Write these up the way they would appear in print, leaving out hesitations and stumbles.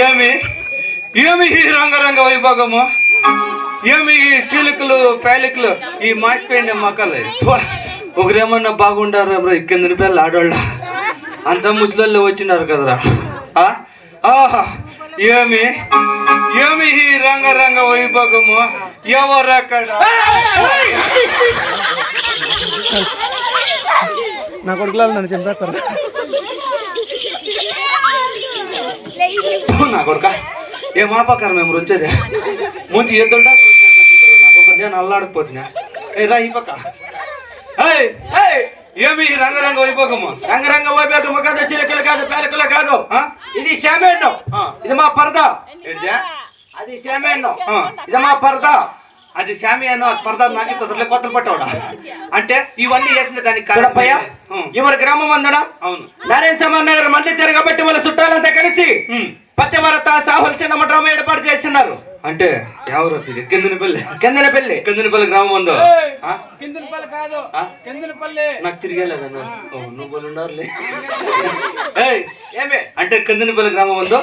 ఏమి ఏమి ఈ రంగరంగ వైభోగము, ఏమి ఈ సీలికలు పేలికలు, ఈ మాసిపోయిండే మొక్కలు. ఒకరేమన్నా బాగుండారు కిందని పిల్లలు ఆడవాళ్ళు అంత ముసలిళ్ళు వచ్చినారు కదరా. ఆహా ఏమి ఏమి ఈ రంగరంగ వైభోగము, ఎవరక్కడ నా కొడుకులాలు నన్ను చంపేస్తారు. నా కొడుక ఏ మాపకారం మేము వచ్చేది ముంచి ఎద్దుంటా నాకు నేను అల్లాడిపోతున్నా. రా ఈ పక్క. ఏమి రంగరంగ వైభోగము, రంగరంగ వైభోగము కాదు, చిలకలు కాదు, పేలకలు కాదు. ఇది శామేండం, ఇది మా పరదా. అది శామేండం, ఇది మా పరదా. అది శామియానో పరదా నాకు కొత్తలు పట్టవాడా అంటే ఇవన్నీ వేసిన దానికి ఇవరి గ్రామం అందడం. అవును, నారాయణ సమాన్ నగర్ మళ్ళీ తిరగబట్టి వాళ్ళ చుట్టాలంతా కలిసి పత్యవరత సాహుల్ చిన్న డ్రామా ఏర్పాటు చేస్తున్నారు. అంటే ఎవరు కిందనపల్లి కిందనపల్లి గ్రామం ఉందో. నాకు తిరిగేలేదన్నా నువ్వు ఉండవులే. అంటే కిందనపల్లి గ్రామం ఉందో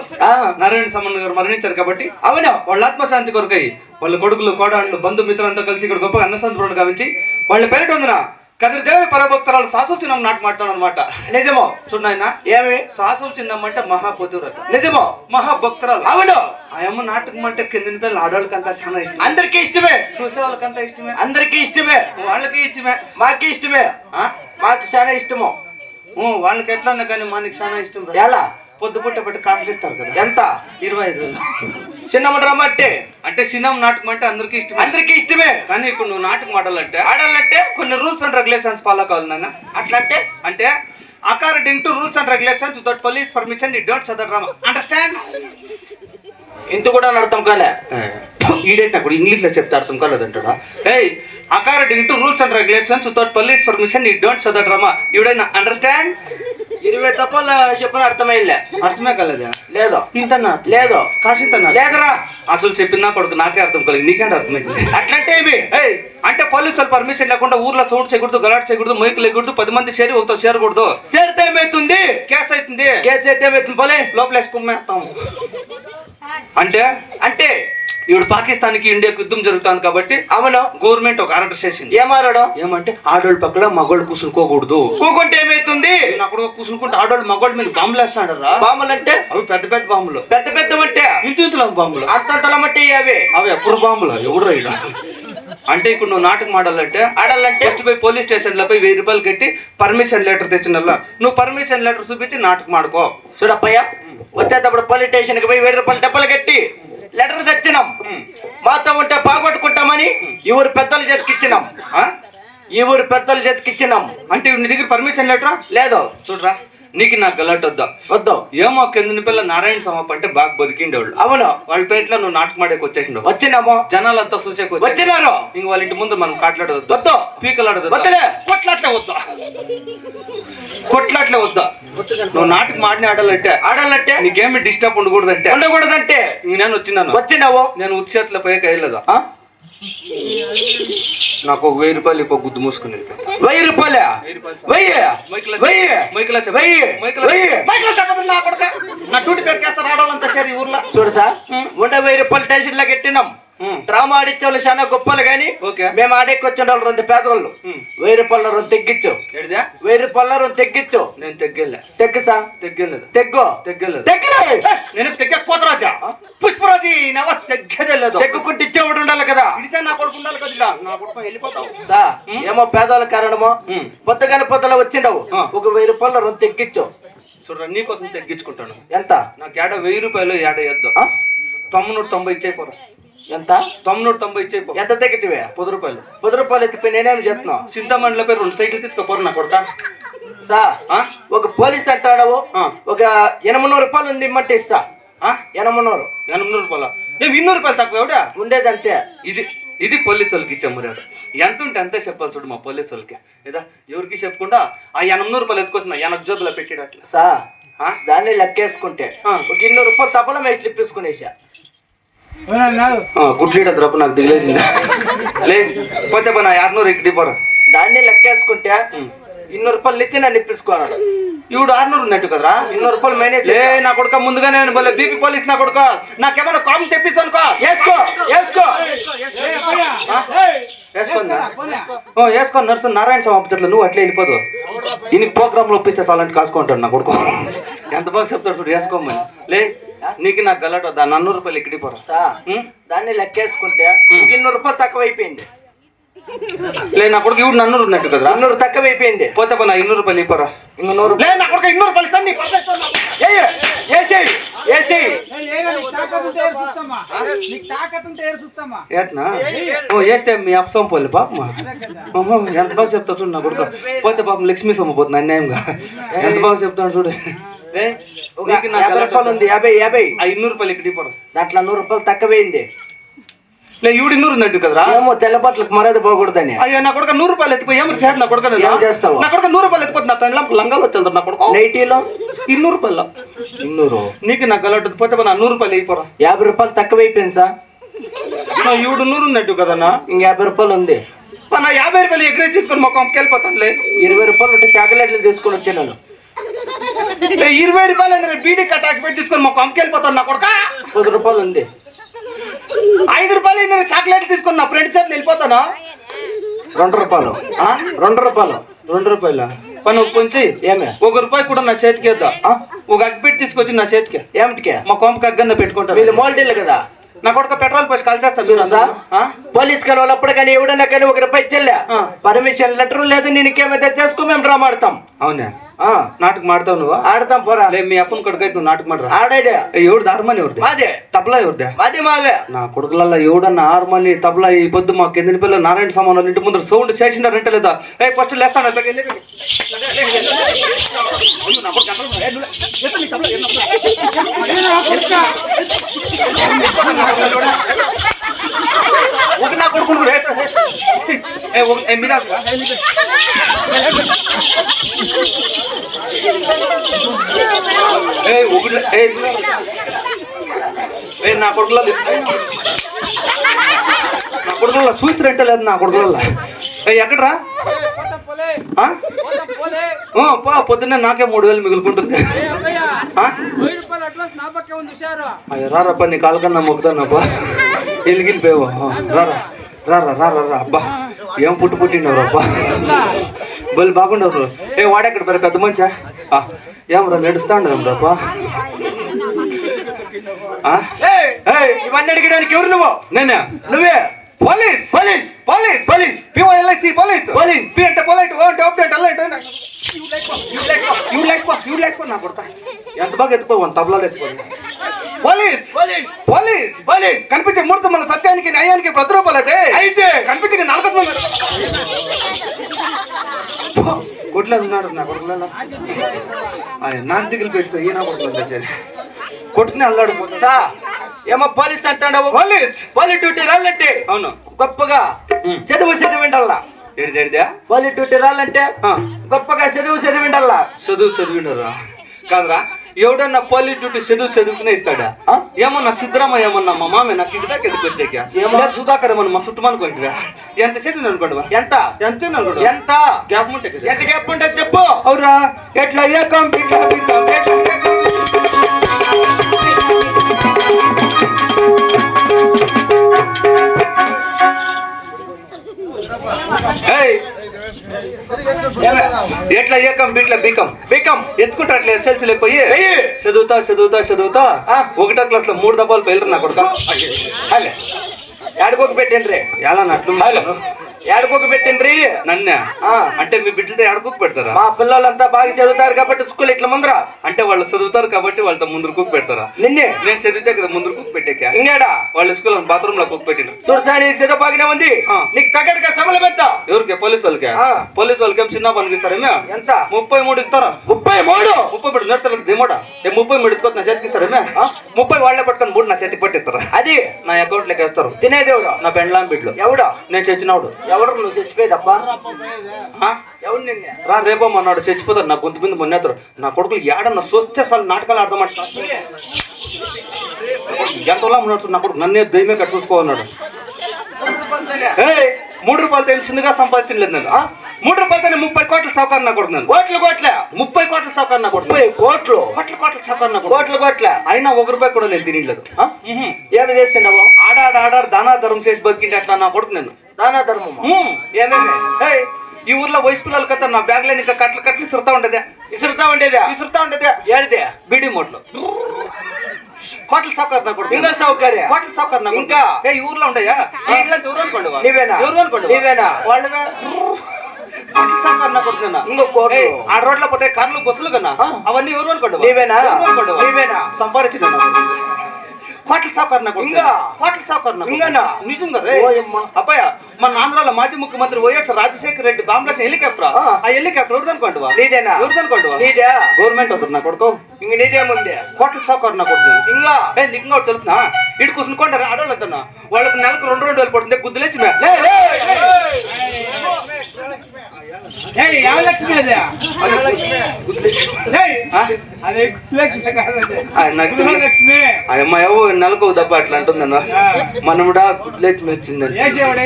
నారాయణ సమన్ గారు మరణించారు కాబట్టి అవును వాళ్ళ ఆత్మశాంతి కొరకై వాళ్ళ కొడుకులు కోడాళ్ళు బంధుమిత్రులంతా కలిసి ఇక్కడ గొప్ప అన్నసంతరం గావించి వాళ్ళ పేరిట ఉందిన కదిరిదేవి పరభక్తరాలు సాసులు చిన్నం నాటు మాడతాడు అనమాట. నిజమో చూడాయన ఏమి సాసులు చిన్నం అంటే మహాపతివ్రత. నిజమో మహాభక్తరాలు. అవును ఆ అమ్మ నాటకం అంటే కిందని పిల్లలు ఆడవాళ్ళకంతా చాలా ఇష్టం. అందరికీ ఇష్టమే, చూసే వాళ్ళకంతా ఇష్టమే, అందరికీ ఇష్టమే, వాళ్ళకి ఇష్టమే, మాకి ఇష్టమే, మాకు చాలా ఇష్టము. వాళ్ళకి ఎట్లా ఉన్నా కానీ మనకి చాలా ఇష్టం. ఎలా పొద్దు పుట్ట పెట్టి కాసులు ఇస్తారు కదా. ఎంత? 25,000. చిన్న డ్రామా అంటే సినిమా నాటకం అంటే అందరికి ఇష్టమే, అందరికి ఇష్టమే. కానీ ఇప్పుడు నువ్వు నాటకం ఆడాలంటే కొన్ని రూల్స్ అండ్ రెగ్యులేషన్స్ ఫాలో కావాలి నాన్న. అట్లా అంటే according to rules and regulations without police permission you don't సదర్ డ్రామా. అండర్స్టాండ్? ఇంత కూడా అర్థం కాలే. ఈడేట కూడా ఇంగ్లీష్ లో చెప్తే అర్థం కాలేదంటాడా? According to rules and regulations without police permission you don't సదర్ డ్రామా. యుడైనా అండర్స్టాండ్? 20 తప్పలు చెప్పిన అర్థమైలే. అర్థమే కాలేదా? లేదు. ఇంతన్నా? లేదు. కాసింతన్నా? లేదురా. అసలు చెప్పిన కొడుకు నాకే అర్థం కాలేదు, నీకేంటి అర్థమైంది? అట్లంటే అంటే పోలీసులు పర్మిషన్ లేకుండా ఊర్లో సౌండ్ చేయకూడదు, గలాట్ చేయకూడదు, మైకులు లేకూడదు, 10 మంది చేరి ఒకతో చేరకూడదు. చేరితే ఏమైతుంది? కేసు అవుతుంది. కేసు అయితే ఏమైతుంది? పోలే లోపల వేసుకుమ్మేస్తాం. అంటే అంటే ఇప్పుడు పాకిస్తాన్కి ఇండియాకి యుద్ధం జరుగుతుంది కాబట్టి అవును గవర్నమెంట్ ఒక ఆర్డర్ చేసింది. ఏమారాడు? ఏమంటే ఆడోళ్ళ పక్కల మగోళ్ళు కూసునుకోకూడదు. కూకుంటే ఏమైతుంది? అక్కడ కూసునుకుంటే ఆడోళ్ళు మగోళ్ళ మీద బాంబులు వేస్తాడు రా. బాంబులు అంటే అవి పెద్ద పెద్ద బాంబులు. పెద్ద పెద్ద అంటే ఇంతలా బాంబులు, అంతంతలం అంటే అవి ఎప్పుడు బాంబులు ఎవరు రైడా. అంటే ఇప్పుడు నువ్వు నాటకం ఆడాలంటే ఫస్ట్ పోయి పోలీస్ స్టేషన్ లో పోయి 1000 రూపాయలు కట్టి పర్మిషన్ లెటర్ తెచ్చినల్లా నువ్వు పర్మిషన్ లెటర్ చూపించి నాటకం ఆడుకో. చూడప్పయ్య వచ్చేటప్పుడు పోలీస్ స్టేషన్ కి పోయి 1000 రూపాయలు డబ్బులు కట్టి లెటర్ తెచ్చినాం. మాతో ఉంటే బాగొట్టుకుంటామని ఈ ఊరు పెద్దలు చేతికిచ్చినాం. ఈ ఊరు పెద్దలు చేతికిచ్చినాం. అంటే నీ దగ్గర పర్మిషన్ లెటరా లేదు. చూడరా నీకు నాకు గలట్ వద్దు. ఏమో కిందని పిల్ల నారాయణ సమప్ అంటే బాగా బతికిండేవాళ్ళు. అవును వాళ్ళ పేరులో నువ్వు నాటకం ఆడేకి వచ్చేసిండు. వచ్చినాము. జనాలంతా చూసేకి వచ్చినారు. ఇంక వాళ్ళ ఇంటి ముందు మనం కాట్లాడవద్దు, వద్దు. పీకలాడదు, కొట్లాట్లే వద్దా. నువ్వు నాటకం ఆడాలంటే నీకేమి డిస్టర్బ్ ఉండకూడదంటే నేను వచ్చినావు. నేను ఉత్సేతలో పోయే కయ్యలేదా? నాకు 1000 రూపాయలు ఇప్ప గుద్దు మూసుకుని 1000 రూపాయలు నా డ్యూటీ పేరు కేస్తారు ఆడవాళ్ళంతా చేరి ఊర్లో. చూడు సార్ 1000 రూపాయలు స్టేషన్ లో కట్టినాం. డ్రామా ఆడిచ్చే వాళ్ళు చాలా గొప్పలు కానీ మేము ఆడేకొచ్చిన వాళ్ళు 2 పేదవాళ్ళు. 1000 రూపాయల 2 తెగ్గిచ్చు. 1000 రూపాయల 2 తెగ్గిచ్చు. నేను తెగ్గలే. తెగ్గుసా? తెగ్గలేదు. తెగ్గలేదు. నేను తెగ్గపోతరాజా పుష్పరాజు తెగ్గలేదు. తెగ్గుకుంటే ఇచ్చేవాడు ఉండాలి కదా. నా కొడుకు ఉండాలి కదా. నా కొడుకు వెళ్ళిపోతావు సా ఏమో పేదవాళ్ళ కారణమో పొద్దుగానే పొద్దులో వచ్చిండవు. ఒక 1000 రూపాయల 2 తెగ్గిచ్చు. చూడరా నీకోసం తెగ్గించుకుంటాను. ఎంత? నాకు 1000 రూపాయలు ఏడయ్యద్దు. 990 ఇచ్చేపోరా. ఎంత? 990 ఇచ్చేపో. ఎంత తగ్గితే? 10 రూపాయలు. 10 రూపాయలు ఎత్తిపోయి నేనేం చేస్తున్నావు? చింతమండల పేరు 2 సైకిల్ తీసుకోపోరు నా కొడుక. సా ఒక పోలీస్ అంటాడవు ఒక 800 రూపాయలు ఉంది ఇమ్మంటే ఇస్తా. 800 రూపాయలు? నేను 200 రూపాయలు తక్కువ ఎవడా ఉండేదంటే. ఇది పోలీసు వాళ్ళకి ఇచ్చే మర్యాద. ఎంత ఉంటే అంతే చెప్పాలి చూడు మా పోలీసు వాళ్ళకి. ఏదా ఎవరికి చెప్పకుండా ఆ 800 రూపాయలు ఎత్తుకొస్తున్నా 80 జోబులో పెట్టేటట్లు. సా దాన్ని లెక్కేసుకుంటే ఒక 200 రూపాయలు తప్పలో మేము స్లిప్ తీసుకునేసా. గుడ్లీడ ద్రప నాకు దిగలేదు పోతే నా 600 ఇక్కడ పోరా. దాన్ని లెక్కేసుకుంటే 200 రూపాయలు ఎత్తి నన్ను ఇప్పించుకోవాలి. ఇప్పుడు 600 ఉన్నట్టు కదరా. 200 రూపాయలు మైనస్. లే నా కొడుక ముందుగానే నేను బోలే బీపీ పోలీస్ నా కొడుక నాకేమైనా కామ్ తెప్పిస్తాను కా వేసుకో వేసుకో వేసుకో నర్సు నారాయణ స్వామి అప్పచెట్లు నువ్వు అట్లే వెళ్ళిపోదు దీనికి ప్రోగ్రామ్ లో ఒప్పిస్తే చాలంటే కాసుకుంటాడు నా కొడుకు. ఎంత బాగా చెప్తాడు చూడు వేసుకోమని. లే నీకు నాకు గల్లట వద్దా 400 రూపాయలు ఇక్కడికి పోరా. దాన్ని లెక్కేసుకుంటే 200 రూపాయలు తక్కువ అయిపోయింది. లే నా కొడుకు ఇప్పుడు 400 ఉన్నట్టు కదరా. 200 తక్కువ అయిపోయింది. పోతే పో నా 200 రూపాయలు ఇవ్వరా. ఇంకో 100 లే నా కొడుకు 200 రూపాయలు ఇస్తాను నీకు. ఏట్నా వేస్తే మీ అప్సం పోలే పాపమ్మా. ఎంత బాగా చెప్తా చూడు నా కొడుకు. పోతే పాపం లక్ష్మీ సొమ్మ పోతుంది అన్యాయంగా. ఎంత బాగా చెప్తాను చూడు. నీకు నాకు 50 రూపాయలు ఉంది. 50 200 రూపాయలు ఇక్కడికి పోరా. దాంట్లో 100 రూపాయలు తక్కువైంది. లే ఈవిడ 200 ఉన్నట్టు కదరా. ఏమో తెల్ల బట్టలకు మర్యాద పోకూడదని. అయ్యో నా కొడుకు 100 రూపాయలు ఎత్తిపోయి ఏమో చేయాలి నా కొడుకు. ఏం చేస్తావు? నా కొడుకు 100 రూపాయలు ఎత్తిపోతే నా ఫ్రెండ్ లంగాలు వచ్చేది నా కొడుకు. నైటీలో 200 రూపాయలు 200 నీకు నాకు గలట్టు పోతే నా 100 రూపాయలు అయిపోరా. 50 రూపాయలు తక్కువ అయిపోయింది సార్. ఈవిడ 100 ఉన్నట్టు కదన్నా. ఇంక 50 రూపాయలు ఉంది. నా 50 రూపాయలు ఎక్కడే తీసుకొని మా కొంపకి వెళ్ళిపోతానులే. 20 రూపాయలు ఉంటే చాక్లెట్లు తీసుకొని వచ్చాను. 20 రూపాయలు అంటే బీడీ కట్టాకి పెట్టి తీసుకొని మా కొంపకి వెళ్ళిపోతాను నా కొడుక. 10 రూపాయలు ఉంది. 5 రూపాయలు నేను చాక్లెట్లు తీసుకొని నా ఫ్రెండ్ చేతులు వెళ్ళిపోతాను. 2 రూపాయలు 2 రూపాయలు 2 రూపాయల పని కొంచెం ఏమే 1 రూపాయి కూడా నా చేతికి వేద్దా. ఒక అగ్గి పెట్టి తీసుకొచ్చి నా చేతికి ఏమిటికే మా కొంపకి అగ్గన్న పెట్టుకుంటాను. వీళ్ళు మోల్టీలు కదా. నా కొడుకు పెట్రోల్ పోసి కాల్చేస్తా పోలీస్ కానీ వాళ్ళప్పుడు కానీ ఎవడన్నా కానీ 1 రూపాయి చెల్లె పర్మిషన్ లెటర్ లేదు. నేనేమైతే చేసుకో మేము డ్రా మాడతాం. అవునా నాటకం ఆడతావు నువ్వు. ఆడతాం పోరా. లే మీ అప్పని కొడుకైతే నువ్వు నాటకం ఆడరా. ఆడేదే ఎవడు హార్మోని ఎవరిది? మాదే. తబలా ఎవరిదే? మాదే. మావే. నా కొడుకులల్లో ఎవడన్నా హార్మోని తబలా ఈ పొద్దు మా కింద పిల్లలు నారాయణ సామాన్లు ఇంటి ముందు సౌండ్ చేసిండారంటే లేదా ఫస్ట్ లేస్తాడు. ఒక నా కొడుకు మీరా నా కొడుకుల నా కొడుకుల చూస్తున్నట్టే లేదు నా కొడుకుల. ఎక్కడరా పొద్దున్నే నాకే 3000 మిగులుకుంటుంది. రారప్ప నీ కాలకన్నా మొక్కుతానప్పా. వెళ్ళిపోయావు. రారా రారా రారా రా. అబ్బా ఏం పుట్టినవరు అబ్బా. బలి బాగుండవు. వాడెక్కడ మరి పెద్ద మంచా ఏమరా నడుస్తాండ అబ్బా. ఇవన్నీ అడిగడానికి ఎవరు నువ్వు? నేనే. నువ్వే police police police police P O L I C police police P అంటే పొలైట్ ఓ అంటే అప్డేట్ అలా అంటే నా కొడతా ఎంత బాగా ఎత్తుకోవాలి తబలాలు ఎత్తుకోవాలి. పోలీస్ పోలీస్ పోలీస్ పోలీస్ కనిపించే 3 సమాల సత్యానికి న్యాయానికి 10 రూపాయలు అయితే కనిపించి 4 సమాల కొట్లా ఉన్నారు నా కొడుకులలో. నాకు దిగులు పెట్టుకో ఈ నా కొడుకులు తెచ్చారు కొట్టుకుని అల్లాడిపోతా. ఏమో పోలీస్ అంటాడు. పోలీస్ పోలీస్ డ్యూటీ రాలంటే అవును గొప్పగా చదివిండల్లా. ఏడిదేడిదా పోలీస్ డ్యూటీ రాలంటే గొప్పగా చదివిండల్లా. చదివిండరా కాదురా. ఎవడన్నా పోలీస్ డ్యూటీ చదువుకునే ఇస్తాడా? ఏమన్నా సిద్ధరామయ్య ఏమన్నా మా మామే నాకు ఇంటి దాకా ఎందుకు వచ్చాక సుధాకర్ ఏమన్నా మా చుట్టూ అనుకోండి. ఎంత చదివింది అనుకోండి. ఎంత ఎంత ఎంత గ్యాప్ ఉంటే కదా. ఎంత గ్యాప్ ఉంటే చెప్పు. అవురా ఎట్లా ఎట్లా ఏకం బిట్ల బీకం బీకం ఎత్తుకుంటా అట్లా ఎస్ఎల్సీ లేకపోయి చదువుతా చదువుతా చదువుతా 1వ క్లాస్ లో 3 దెబ్బలు పెళ్ళరు నా కొడుక. ఏడుకోక పెట్టండి ఎలా అట్లు ఏడుకోక పెట్టండి నన్నే. అంటే మీ బిడ్డలతో ఏడుకోక పెడతారా? మా పిల్లలంతా బాగా చదువుతారు కాబట్టి స్కూల్ ఇట్లా ముందర. అంటే వాళ్ళు చదువుతారు కాబట్టి వాళ్ళతో ముందు కుక్ పెడతారా? నిన్నే నేను చదివితే కదా ముందు కుక్ పెట్టాక ఇంకేడా వాళ్ళ స్కూల్ బాత్రూమ్ లో కుక్ పెట్టిన చూడసాని చదువు బాగానే ఉంది. నీకు తగ్గట్టుగా సమలం ఎంత? ఎవరికి? పోలీస్ వాళ్ళకి. పోలీస్ వాళ్ళకి ఏం చిన్న పనికి ఇస్తారేమే? ఎంత? 33 ఇస్తారా? 33 30 నెట్టలకు దిమోడా 33 ఎత్తుకొని నా చేతికి ఇస్తారేమే? 30 వాళ్ళే పట్టుకొని 3 నా చేతికి పట్టిస్తారా? అది నా అకౌంట్ లెక్క వేస్తారు. తినేదేవుడు నా పెండ్లాం బిడ్డలు. ఎవడా? నేను చచ్చినవాడు. ఎవరు? నువ్వు చచ్చిపోయేదబ్బా. ఎవరు నిన్నే? రా రేపో మన్నాడు చచ్చిపోతారు. నా గొంతు మీద మొన్నేతారు. నా కొడుకులు ఏడన్నా చూస్తే అసలు నాటకాలు ఆడదామంట. ఎంతలా ఉన్నాడు నా కొడుకు. నన్నే దయ్యమే కట్టు చూసుకోమన్నాడు. 3 రూపాయలతో ఏం చిన్నగా సంపాదించలేదు నేను. 3 రూపాయలతో 30 కోట్ల సౌకర్యం నా కొడుతున్నాను. కోట్లు 30 కోట్ల సౌకర్యం నా కొడుతున్నాను. 30 కోట్లు కోట్ల సౌకర్యం నా కొడుతున్నాను. కోట్ల అయినా 1 రూపాయి కూడా నేను తినలేదు. ఏమి చేస్తున్నావు? ఆడాడు దానా ధర్మం చేసి బతికింటే అట్లా నా కొడుతున్నాను. దానా ధర్మం ఏమేమి? ఈ ఊర్లో వయసు పిల్లలు కదా నా బ్యాగ్ లో ఇంకా కట్లు ఇసురుతా ఉంటదే. ఇసురుతా ఉండేదే ఏడిదే? బీడీ మోడ్లో కోట్ల సౌకర్యం నా కొడుతున్నాను. ఇంకా సౌకర్యం కోట్ల సౌకర్యం ఇంకా ఈ ఊర్లో ఉండయా? ఎవరు అనుకోండి నీవేనా? వాళ్ళవే ఇంకో కోట్లు ఆ రోడ్లో పోతే కార్లు బస్సులు కన్నా అవన్నీ ఎవరు అనుకోండి. నీవేనా? సంపాదించిన కోట్ల సౌకర్యం కోట్ల సౌకర్యం నిజంగా రే అబ్బాయ. మన ఆంధ్రాలో మాజీ ముఖ్యమంత్రి వైఎస్ రాజశేఖర రెడ్డి బాంబ్లాస్ హెలికాప్టర్. ఆ హెలికాప్టర్ ఎవరిది అనుకోండి? గవర్నమెంట్ అవుతుంది నా కొడుకు. ఇంక నీదేముంది? కోట్ల సౌకర్యం నా కొడుకు. ఇంకా నీకు కూడా తెలుసునా? ఇటు కూర్చుని ఆడవాళ్ళు అంటున్నా వాళ్ళకి నెలకు 2,000 పడుతుంది. గుద్దులేచి అమ్మాయో నెలకు దెబ్బ అట్లా అంటుందన్నా. మనముడా గుద్దులేచి వచ్చిందని 2,000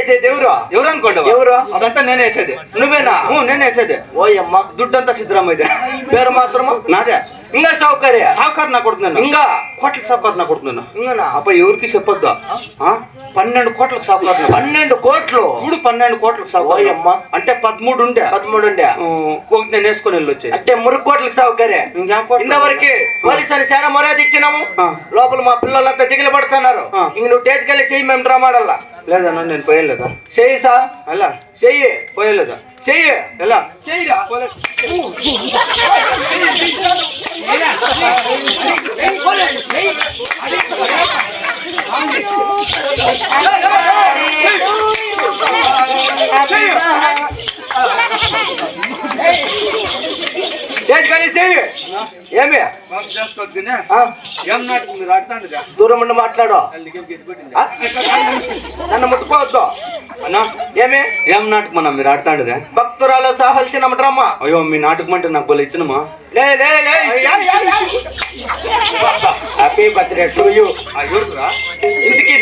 అయితే ఎవరు అనుకోండి? ఎవరు? అదంతా నేనే వేసేది. నువ్వేనా? నేనే వేసేది. ఓయమ్మ దుడ్డంతా సిద్ధరామయ్య పేరు మాత్రము నాదే. ఇంకా సౌకర్యం నా కొడుతున్నాను. ఇంకా కోట్ల సౌకర్యం నా కొడుతున్నాను. ఇంకా అప్ప ఎవరికి చెప్పొద్దా? 12 కోట్లకు సౌకర్యం. 12 కోట్లు? ఇప్పుడు 12 కోట్లకు సౌకర్యం అంటే 13 ఉండే ఒకటి నేను వేసుకొని వెళ్ళొచ్చేది. అంటే 3 కోట్లకు సౌకర్యం. ఇంతవరకు పోలీసు అని చాలా మర్యాద ఇచ్చినాము. లోపల మా పిల్లలంతా దిగులు పడుతున్నారు. ఇంక నువ్వు టేజ్కెళ్ళి చెయ్యి, మేము డ్రామాడల్లా. లేదన్నా నేను పోయలేదా? చెయ్యి సా అలా చెయ్యి. పోయలేదా? చెయ్యి ఎలా చెయ్యిరా. ఏమి ఏం నాటకం మీరు ఆడుతాండుగా? దూరం ఉండి మాట్లాడు. నన్ను ముట్టుకోవద్దు. ఏమి ఏం నాటకం అన్నా మీరు ఆడుతాండుగా? భక్తురాలు సాహల్సిన డ్రామా. అయ్యో మీ నాటకం అంటే నాకు బోలే ఇచ్చినమా. Happy birthday to you. ఇందుకి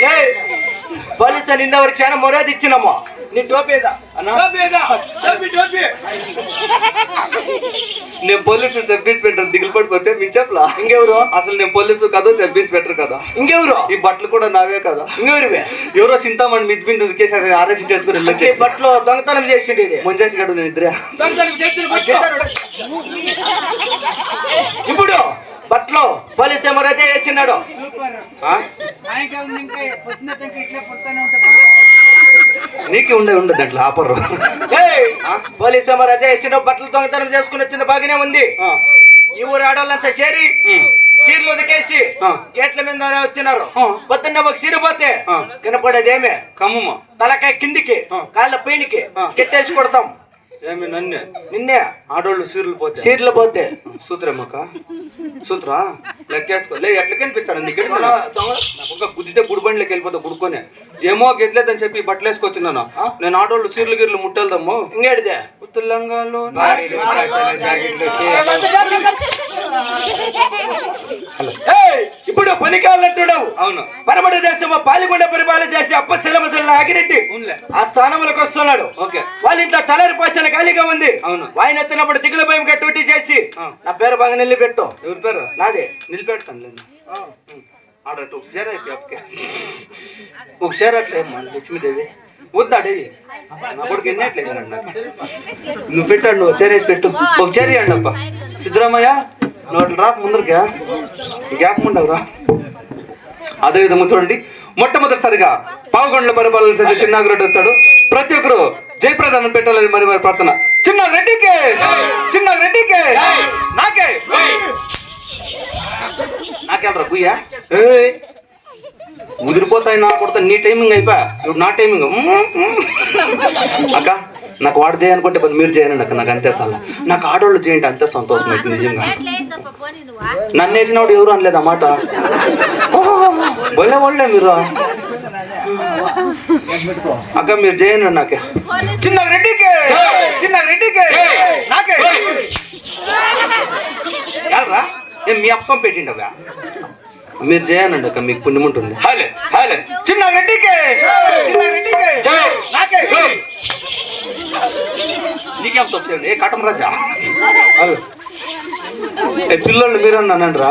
పోలీసు అని ఇంతవరకు చాలా మర్యాద ఇచ్చినామా. నీ టోపేదా? నేను పోలీసు సబ్ ఇన్స్పెక్టర్ దిగులు పడిపోతే మీ చెప్పలా? ఇంకెవరు? అసలు నేను పోలీసు కదా, సబ్ ఇన్స్పెక్టర్ కదా. ఇంకెవరు? ఈ బట్టలు కూడా నావే కదా. ఇంకెవరివే? ఎవరో చింతామణి మిద్ది మీద ఉరికేసారి ఆర్ఎస్ చేసుకుని వెళ్ళొచ్చి బట్టలు దొంగతనం చేసింది. ముంజేసి గడు నేను ఇద్దరే. ఇప్పుడు బట్టలు పోలీసు మర్యాద వేసినాడు. నీకే ఉండదు దాంట్లో ఆపరు. పోలీసు మర్యాద వేసిన బట్టలు దొంగతనం చేసుకుని వచ్చింది బాగానే ఉంది. ఈ ఊరు ఆడవాళ్ళంతా చేరి చీరలు ఉదికేసి గేట్ల మీద వచ్చినారు. పొద్దున్న ఒక చీర పోతే కనపడేదేమే కమ్మ తలకాయ కిందికి కాళ్ళ పైనకి కెట్టేసి కొడతాం. ఏమి నన్నే నిన్నే ఆడోళ్ళు సీర్లు పోతే సూత్రమ్మక సూత్రా లెక్కేసుకోలే ఎట్లా కనిపిస్తాడు నీకు? గుద్దితే గుడిబండిలోకి వెళ్ళిపోతా గుడుకొని ఏమో గెట్లేదని చెప్పి బట్టలు వేసుకొచ్చిన్నాను నేను. ఆడోళ్ళు సీర్లు గిర్లు ముట్టేద్దాము. ఇంకేడిదే లంగాలో ఇప్పుడు పనికాలంటున్నావు. అవును. పరమడ దేశము పాల్గొండ పరిపాలన చేసి అప్ప సెలవుల ఆగిరెడ్డి ఆ స్థానంలోకి వస్తున్నాడు. వాళ్ళ ఇంట్లో తలరి పాచన ఖాళీగా ఉంది. అవును. ఆయన ఎత్తినప్పుడు దిగుల భయం డ్యూటీ చేసి నా పేరు బాగా నిలిపెట్టు. ఎవరి పేరు? నాదే. నిలిపెడతాను ఒకసారి అట్లే లక్ష్మీదేవి వద్దాడే నా కొడుకు ఎన్నట్లేదు నాకు. నువ్వు పెట్టాడు, నువ్వు చేరేసి పెట్టు. ఒక చేరి అండి అప్ప సిద్ధరామయ్య నువ్వు రా ముందరికా గ్యాప్ ఉండవురా. అదేవిధంగా చూడండి, మొట్టమొదటిసారిగా పావుగొండల పరిపాలన చేసే చిన్నాగిరెడ్డి వస్తాడు. ప్రతి ఒక్కరు జయప్రదానం పెట్టాలని మరి ప్రార్థన. చిన్నాగిరెడ్డికే చిన్నాగిరెడ్డికే నాకే నాకేంట్రా గుయ్యా ముదిరిపోతాయి నా కొడతా. నీ టైమింగ్ అయిపోయా, ఇప్పుడు నా టైమింగ్. అక్క నాకు వాడు చేయనుకుంటే మీరు చేయనండి అక్క, నాకు అంతే సార్. నాకు ఆడవాళ్ళు చేయండి అంతే సంతోషం అయితే నిజంగా. నన్ను వేసినవాడు ఎవరు అనలేదు అన్నమాట. బొల్లే వాళ్ళే మీరు అక్క మీరు చేయండి నాకే. చిన్నాగిరెడ్డికే చిన్నాగిరెడ్డికే నాకే రా. ఏం మీ అప్సం పెట్టిండవా? మీరు చేయనండి అక్క, మీకు పుణ్యం ఉంటుంది. చిన్నాగిరెడ్డికే చిన్నాగిరెడ్డికే నాకే నీకేం తప్పు ఏ కటం రాజా ఏ పిల్లోళ్ళు మీరు అన్నానండి రా